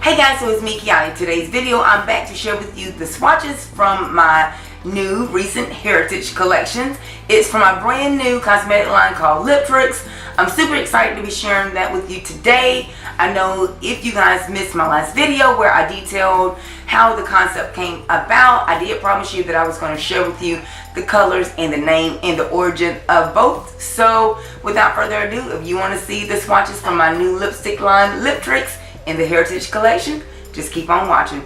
Hey guys, so it's me, Kiana. In today's video, I'm back to share with you the swatches from my new recent heritage collections. It's from my brand new cosmetic line called LipTricks. I'm super excited to be sharing that with you today. I know if you guys missed my last video where I detailed how the concept came about, I did promise you that I was going to share with you the colors and the name and the origin of both. So without further ado, if you want to see the swatches from my new lipstick line LipTricks in the heritage collection, just keep on watching.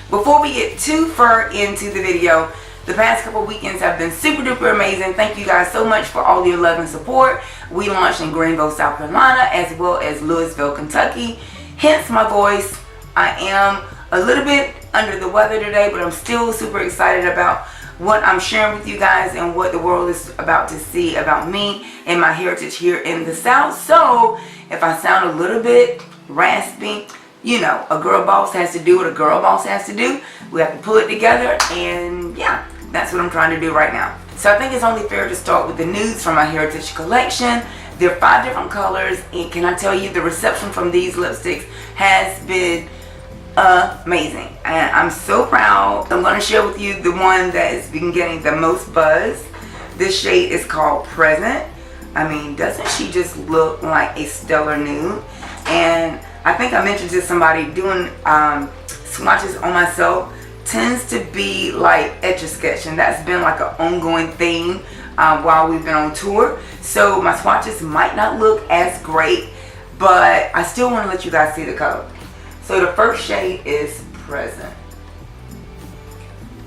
Before we get too far into the video, the past couple weekends have been super duper amazing. Thank you guys so much for all your love and support. We launched in Greenville, South Carolina, as well as Louisville, Kentucky. Hence my voice. I am a little bit under the weather today, but I'm still super excited about what I'm sharing with you guys and what the world is about to see about me and my heritage here in the South. So if I sound a little bit raspy, you know, a girl boss has to do what a girl boss has to do. We have to pull it together, and yeah, that's what I'm trying to do right now. So I think it's only fair to start with the nudes from my heritage collection. There are 5 different colors, and can I tell you, the reception from these lipsticks has been amazing, and I'm so proud. I'm going to share with you the one that has been getting the most buzz. This shade is called Present. I mean, doesn't she just look like a stellar nude? And I think I mentioned to somebody, doing swatches on myself tends to be like etch-a-sketch, and that's been like an ongoing theme while we've been on tour. So my swatches might not look as great, but I still want to let you guys see the color. So the first shade is Present.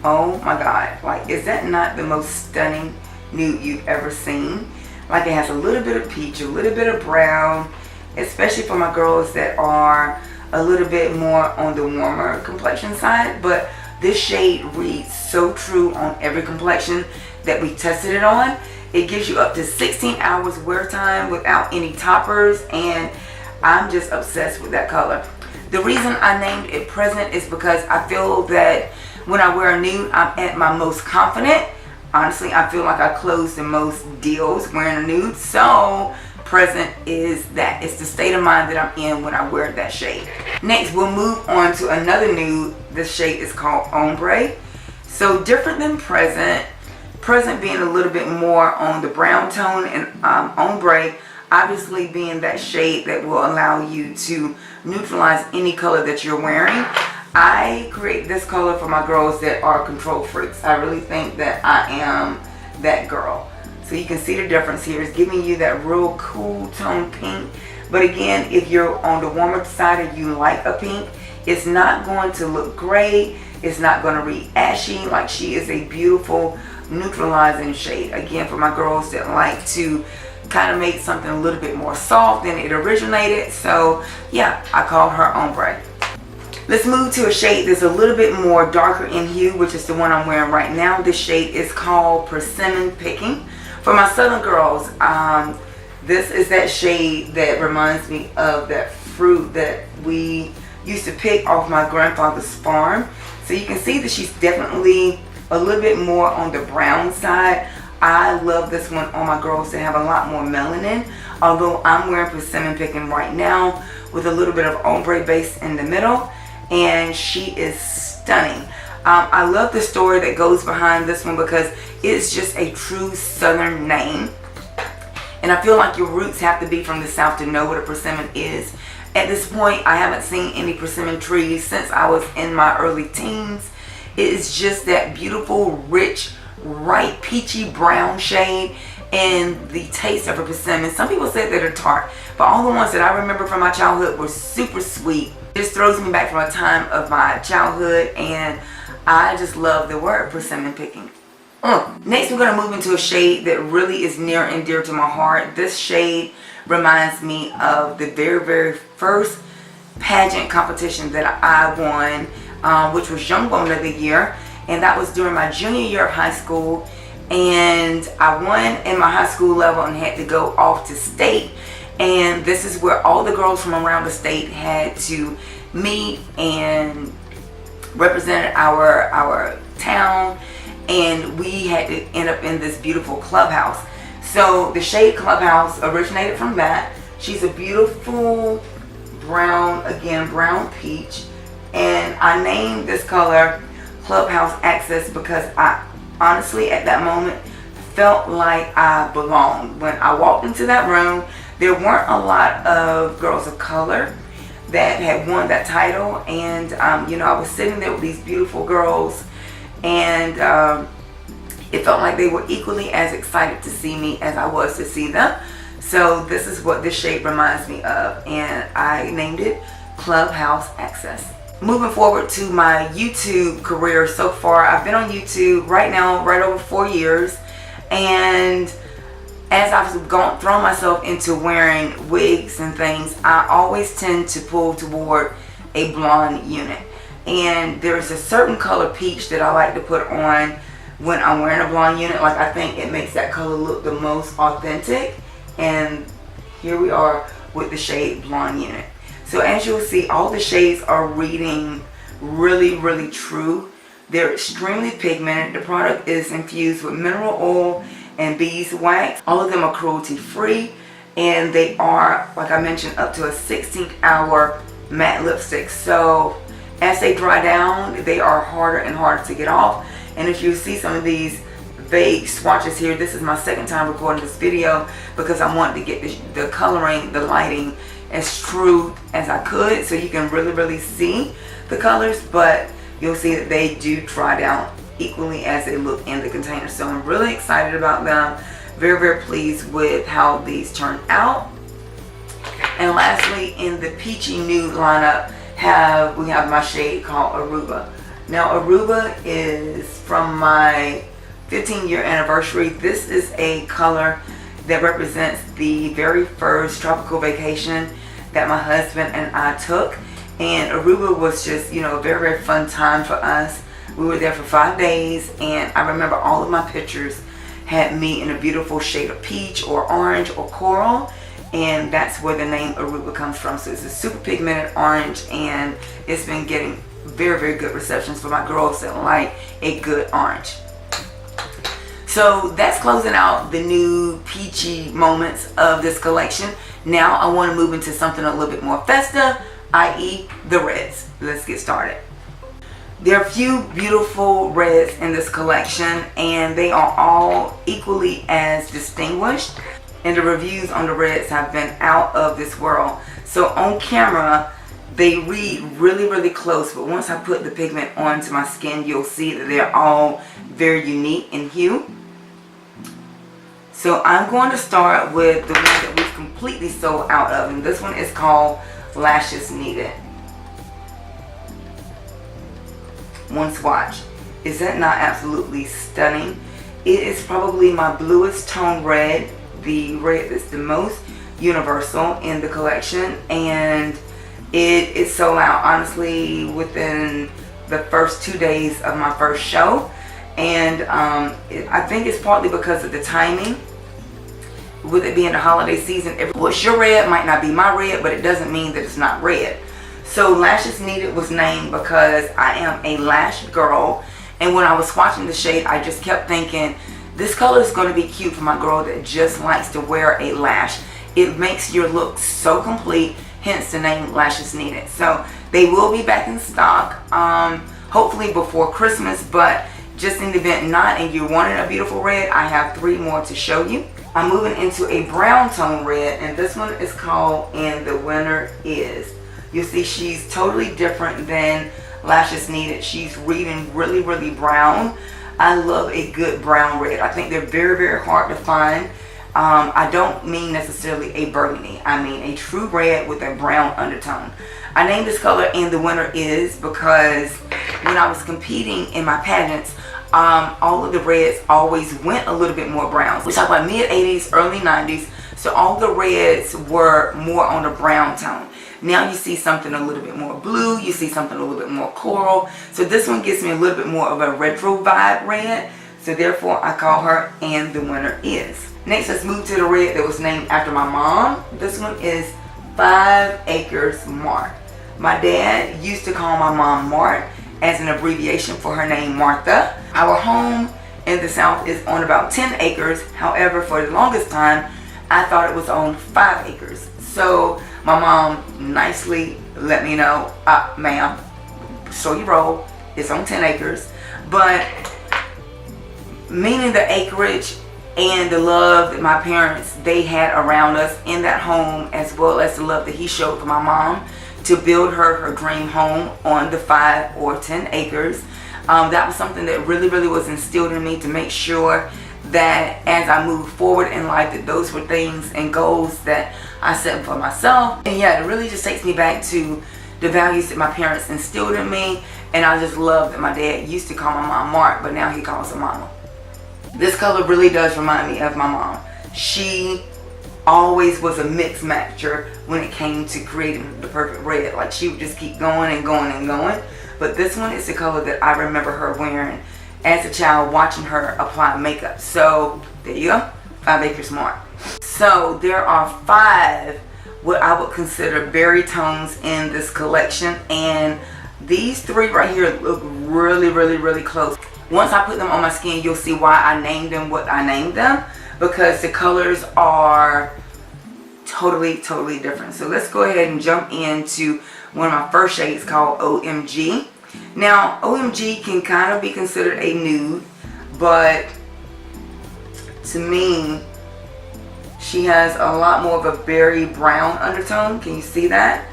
Oh my god, like, is that not the most stunning nude you've ever seen? Like, it has a little bit of peach, a little bit of brown, especially for my girls that are a little bit more on the warmer complexion side. But this shade reads so true on every complexion that we tested it on. It gives you up to 16 hours wear time without any toppers, and I'm just obsessed with that color. The reason I named it Present is because I feel that when I wear a nude, I'm at my most confident. Honestly, I feel like I close the most deals wearing a nude. So Present is that. It's the state of mind that I'm in when I wear that shade. Next, we'll move on to another nude. This shade is called Ombre. So different than Present. Present being a little bit more on the brown tone, and Ombre obviously being that shade that will allow you to neutralize any color that you're wearing. I create this color for my girls that are control freaks. I really think that I am that girl. So you can see the difference here. It's giving you that real cool tone pink. But again, if you're on the warmer side and you like a pink, it's not going to look gray. It's not going to read ashy. Like, she is a beautiful neutralizing shade. Again, for my girls that like to kind of make something a little bit more soft than it originated. So yeah, I call her Ombre. Let's move to a shade that's a little bit more darker in hue, which is the one I'm wearing right now. This shade is called Persimmon Picking. For my southern girls, this is that shade that reminds me of that fruit that we used to pick off my grandfather's farm. So you can see that she's definitely a little bit more on the brown side. I love this one on my girls that have a lot more melanin, although I'm wearing Persimmon Picking right now with a little bit of ombre base in the middle, and she is stunning. I love the story that goes behind this one because it's just a true southern name, and I feel like your roots have to be from the South to know what a persimmon is. At this point, I haven't seen any persimmon trees since I was in my early teens. It is just that beautiful, rich, right peachy brown shade, and the taste of a persimmon. Some people say that they're tart, but all the ones that I remember from my childhood were super sweet. It just throws me back from a time of my childhood, and I just love the word Persimmon Picking. Next, we're going to move into a shade that really is near and dear to my heart. This shade reminds me of the very, very first pageant competition that I won, which was Young Woman of the Year, and that was during my junior year of high school. And I won in my high school level and had to go off to state, and this is where all the girls from around the state had to meet and represent our town, and we had to end up in this beautiful clubhouse. So the shade Clubhouse originated from that. She's a beautiful brown, again, brown peach. And I named this color Clubhouse Access because I honestly, at that moment, felt like I belonged. When I walked into that room, there weren't a lot of girls of color that had won that title. And, you know, I was sitting there with these beautiful girls, and it felt like they were equally as excited to see me as I was to see them. So this is what this shade reminds me of, and I named it Clubhouse Access. Moving forward to my YouTube career so far, I've been on YouTube right now right over 4 years, and as I've thrown myself into wearing wigs and things, I always tend to pull toward a blonde unit. And there's a certain color peach that I like to put on when I'm wearing a blonde unit. Like, I think it makes that color look the most authentic. And here we are with the shade Blonde Unit. So as you'll see, all the shades are reading really, really true. They're extremely pigmented. The product is infused with mineral oil and beeswax. All of them are cruelty free, and they are, like I mentioned, up to a 16-hour matte lipstick. So as they dry down, they are harder and harder to get off. And if you see some of these vague swatches here, this is my second time recording this video because I wanted to get the coloring, the lighting as true as I could so you can really, really see the colors, but you'll see that they do dry down equally as they look in the container. So I'm really excited about them. Very, very pleased with how these turn out. And lastly, in the peachy nude lineup, we have my shade called Aruba. Now, Aruba is from my 15-year anniversary. This is a color that represents the very first tropical vacation that my husband and I took. And Aruba was just, you know, a very, very fun time for us. We were there for 5 days, and I remember all of my pictures had me in a beautiful shade of peach or orange or coral, and that's where the name Aruba comes from. So it's a super pigmented orange, and it's been getting very, very good receptions for my girls that like a good orange. So that's closing out the new peachy moments of this collection. Now I want to move into something a little bit more festive, i.e. the reds. Let's get started. There are a few beautiful reds in this collection, and they are all equally as distinguished, and the reviews on the reds have been out of this world. So on camera they read really, really close, but once I put the pigment onto my skin, you'll see that they're all very unique in hue. So I'm going to start with the one that we've completely sold out of, and this one is called Lashes Needed. One swatch. Is that not absolutely stunning? It is probably my bluest tone red, the red that's the most universal in the collection, and it sold out honestly within the first 2 days of my first show. And I think it's partly because of the timing. With it being the holiday season, what's your red might not be my red, but it doesn't mean that it's not red. So Lashes Needed was named because I am a lash girl, and when I was swatching the shade, I just kept thinking, this color is going to be cute for my girl that just likes to wear a lash. It makes your look so complete, hence the name Lashes Needed. So they will be back in stock, hopefully before Christmas, but just in the event not and you're wanting a beautiful red, I have 3 more to show you. I'm moving into a brown tone red, and this one is called And the Winner Is. You see she's totally different than Lashes Needed. She's reading really, really brown. I love a good brown red. I think they're very, very hard to find. I don't mean necessarily a burgundy. I mean a true red with a brown undertone. I named this color And the Winner Is because when I was competing in my pageants, all of the reds always went a little bit more brown. We talk about mid 80s, early 90s, so all the reds were more on the brown tone. Now you see something a little bit more blue, you see something a little bit more coral. So this one gives me a little bit more of a retro vibe red, so therefore I call her And the Winner Is. Next, let's move to the red that was named after my mom. This one is 5 Acres Mart. My dad used to call my mom Mart as an abbreviation for her name Martha. Our home in the South is on about 10 acres. However, for the longest time, I thought it was on 5 acres. So My mom nicely let me know, ma'am, so you roll, it's on 10 acres. But meaning the acreage and the love that my parents, they had around us in that home, as well as the love that he showed for my mom to build her dream home on the 5 or 10 acres. That was something that really was instilled in me, to make sure that as I move forward in life, that those were things and goals that I set for myself. And yeah, it really just takes me back to the values that my parents instilled in me. And I just love that my dad used to call my mom Mark, but now he calls her Mama. This color really does remind me of my mom. She always was a mix matcher when it came to creating the perfect red. Like, she would just keep going and going and going. But this one is the color that I remember her wearing as a child, watching her apply makeup. So there you go, 5 Acres Mart. So there are 5 what I would consider berry tones in this collection, and these 3 right here look really close. Once I put them on my skin, you'll see why I named them what I named them, because the colors are totally different. So let's go ahead and jump into one of my first shades, called OMG. Now, OMG can kind of be considered a nude, but to me, she has a lot more of a berry brown undertone. Can you see that?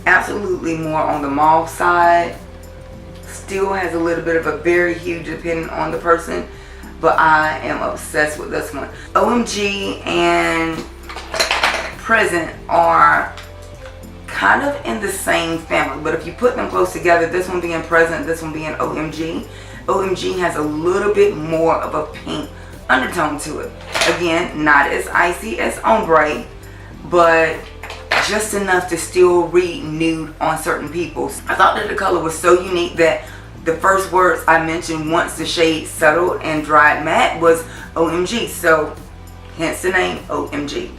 Absolutely more on the mauve side. Still has a little bit of a berry hue depending on the person, but I am obsessed with this one. OMG and Present are kind of in the same family, but if you put them close together, this one being Present, this one being OMG, OMG has a little bit more of a pink undertone to it. Again, not as icy as Ombre, but just enough to still read nude on certain people. I thought that the color was so unique that the first words I mentioned once the shade settled and dried matte was OMG, so hence the name OMG.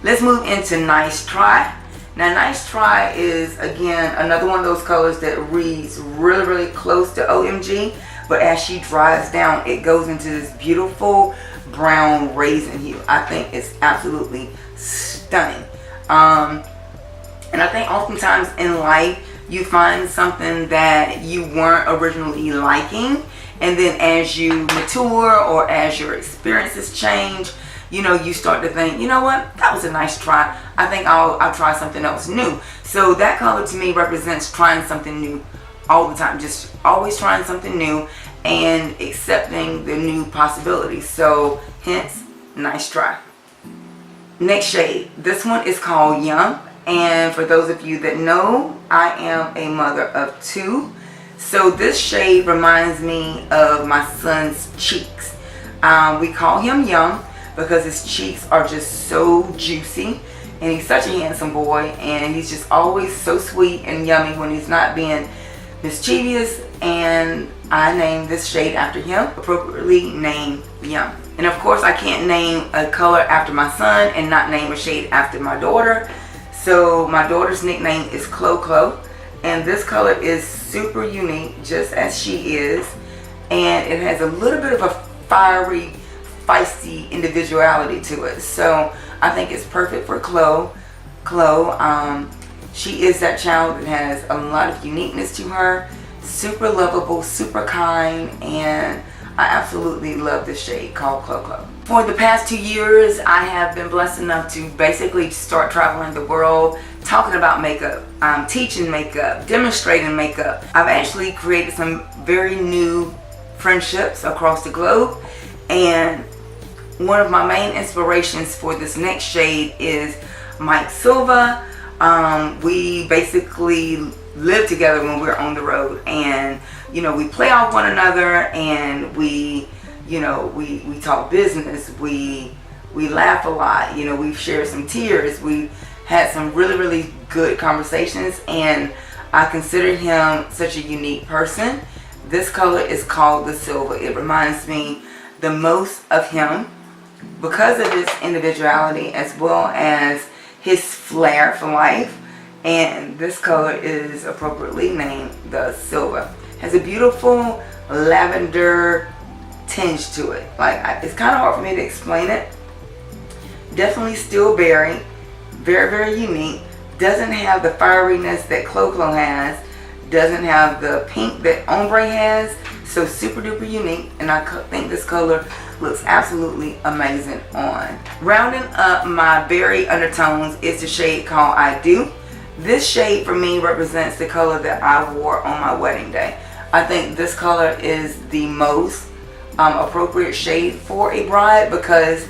Let's move into Nice Try. Now, Nice Try is, again, another one of those colors that reads really close to OMG, but as she dries down, it goes into this beautiful brown raisin hue. I think it's absolutely stunning. And I think oftentimes in life, you find something that you weren't originally liking, and then as you mature or as your experiences change, you know, you start to think, you know what, that was a nice try. I think I'll try something else new. So that color to me represents trying something new all the time. Just always trying something new and accepting the new possibilities. So hence, Nice Try. Next shade. This one is called Young. And for those of you that know, I am a mother of 2. So this shade reminds me of my son's cheeks. We call him Young because his cheeks are just so juicy, and he's such a handsome boy, and he's just always so sweet and yummy when he's not being mischievous. And I named this shade after him, appropriately named Young. And of course, I can't name a color after my son and not name a shade after my daughter. So my daughter's nickname is Chlow Chlow, and this color is super unique, just as she is, and it has a little bit of a fiery, feisty individuality to it. So I think it's perfect for Chlow. She is that child that has a lot of uniqueness to her, super lovable, super kind, and I absolutely love this shade called Chlow Chlow. For the past 2 years, I have been blessed enough to basically start traveling the world, talking about makeup, teaching makeup, demonstrating makeup. I've actually created some very new friendships across the globe, and one of my main inspirations for this next shade is Mike Silva. We basically live together when we're on the road, and you know, we play off one another, and we talk business, we laugh a lot, you know, we've shared some tears, we had some really good conversations, and I consider him such a unique person. This color is called the Silva. It reminds me the most of him because of his individuality as well as his flair for life, and this color is appropriately named the Silva. Has a beautiful lavender tinge to it. Like, it's kind of hard for me to explain it. Definitely still berry, Very, very unique. Doesn't have the fieriness that Chlow Chlow has. Doesn't have the pink that Ombre has. So super duper unique, and I think this color looks absolutely amazing on. Rounding up my berry undertones is the shade called I Do. This shade for me represents the color that I wore on my wedding day. I think this color is the most appropriate shade for a bride because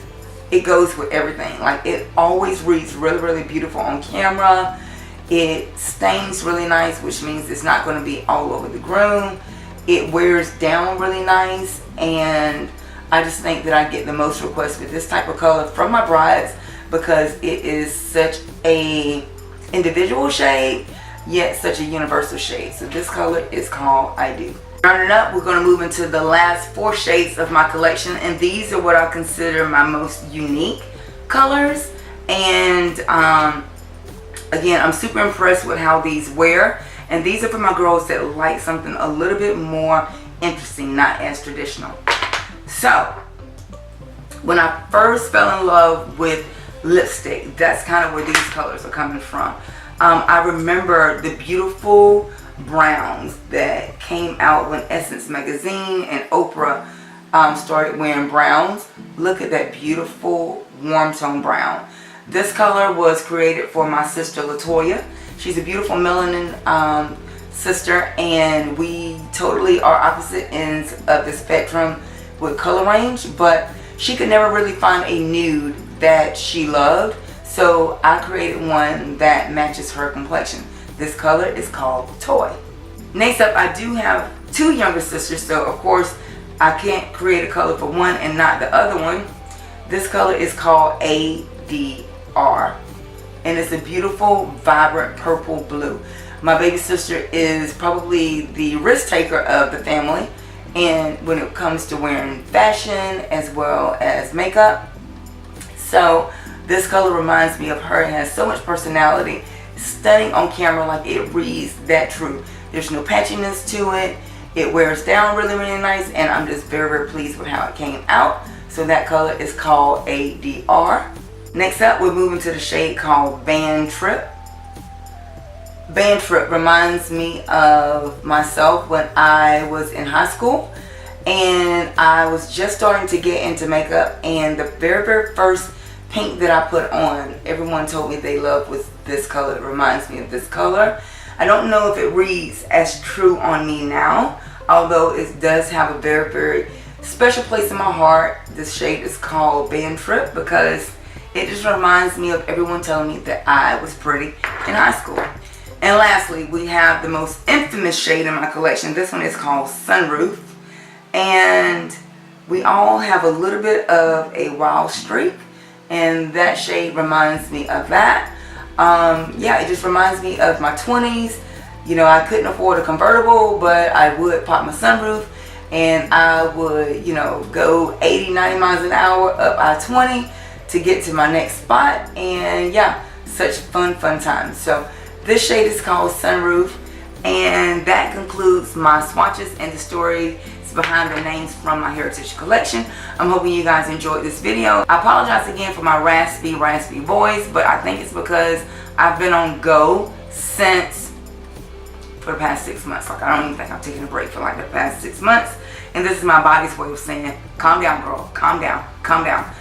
it goes with everything. Like, it always reads really, really beautiful on camera. It stains really nice, which means it's not going to be all over the groom. It wears down really nice, and I just think that I get the most requests with this type of color from my brides because it is such a individual shade, yet such a universal shade. So this color is called I Do. Rounding up, we're going to move into the last 4 shades of my collection, and these are what I consider my most unique colors. And again, I'm super impressed with how these wear. And these are for my girls that like something a little bit more interesting, not as traditional. So, when I first fell in love with lipstick, that's kind of where these colors are coming from. I remember the beautiful browns that came out when Essence magazine and Oprah started wearing browns. Look at that beautiful warm tone brown. This color was created for my sister Latoya. She's a beautiful melanin sister, and we totally are opposite ends of the spectrum with color range, but she could never really find a nude that she loved, so I created one that matches her complexion. This color is called Toy. Next up, I do have 2 younger sisters, so of course I can't create a color for one and not the other one. This color is called ADR. And it's a beautiful, vibrant purple blue. My baby sister is probably the risk taker of the family, and when it comes to wearing fashion as well as makeup. So this color reminds me of her. It has so much personality, stunning on camera, like it reads that true. There's no patchiness to it. It wears down really, really nice, and I'm just very, very pleased with how it came out. So that color is called ADR. Next up, we're moving to the shade called Band Trip. Band Trip reminds me of myself when I was in high school, and I was just starting to get into makeup, and the very, very first pink that I put on, everyone told me they loved was this color. It reminds me of this color. I don't know if it reads as true on me now, although it does have a very, very special place in my heart. This shade is called Band Trip because it just reminds me of everyone telling me that I was pretty in high school. And lastly, we have the most infamous shade in my collection. This one is called Sunroof. And we all have a little bit of a wild streak, and that shade reminds me of that. Yeah, it just reminds me of my 20s. You know, I couldn't afford a convertible, but I would pop my sunroof, and I would, you know, go 80, 90 miles an hour up I-20 to get to my next spot. And yeah, such fun times. So this shade is called Sunroof, and that concludes my swatches and the stories behind the names from my heritage collection. I'm hoping you guys enjoyed this video. I apologize again for my raspy voice, but I think it's because I've been on go for the past 6 months. Like, I don't even think I've taken a break for like the past 6 months, and this is my body's way of saying, calm down, girl, calm down, calm down.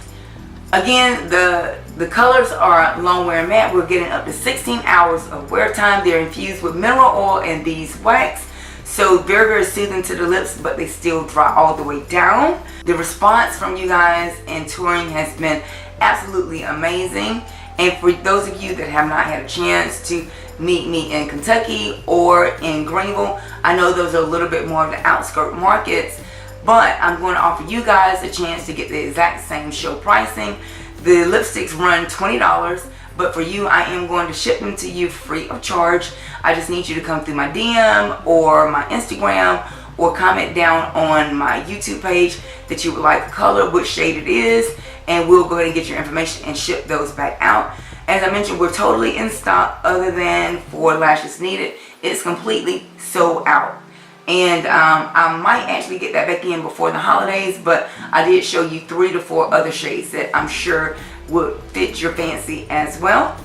Again, the colors are long wear matte. We're getting up to 16 hours of wear time. They're infused with mineral oil and beeswax. So very, very soothing to the lips, but they still dry all the way down. The response from you guys in touring has been absolutely amazing. And for those of you that have not had a chance to meet me in Kentucky or in Greenville, I know those are a little bit more of the outskirt markets, but I'm going to offer you guys a chance to get the exact same show pricing. The lipsticks run $20, but for you, I am going to ship them to you free of charge. I just need you to come through my DM or my Instagram, or comment down on my YouTube page that you would like the color, which shade it is, and we'll go ahead and get your information and ship those back out. As I mentioned, we're totally in stock other than for lashes needed. It's completely sold out. And I might actually get that back in before the holidays, but I did show you 3 to 4 other shades that I'm sure would fit your fancy as well.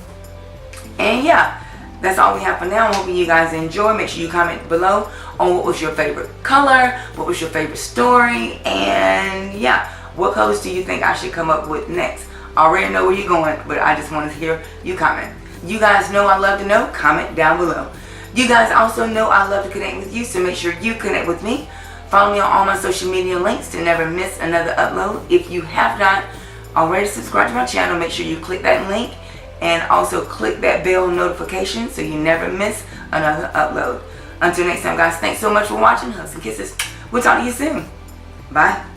And yeah, that's all we have for now. I'm hoping you guys enjoy. Make sure you comment below on what was your favorite color, what was your favorite story, and yeah, what colors do you think I should come up with next? I already know where you're going, but I just want to hear you comment. You guys know I love to know. Comment down below. You guys also know I love to connect with you, so make sure you connect with me. Follow me on all my social media links to never miss another upload. If you have not already subscribed to my channel, make sure you click that link and also click that bell notification so you never miss another upload. Until next time, guys, thanks so much for watching. Hugs and kisses. We'll talk to you soon. Bye.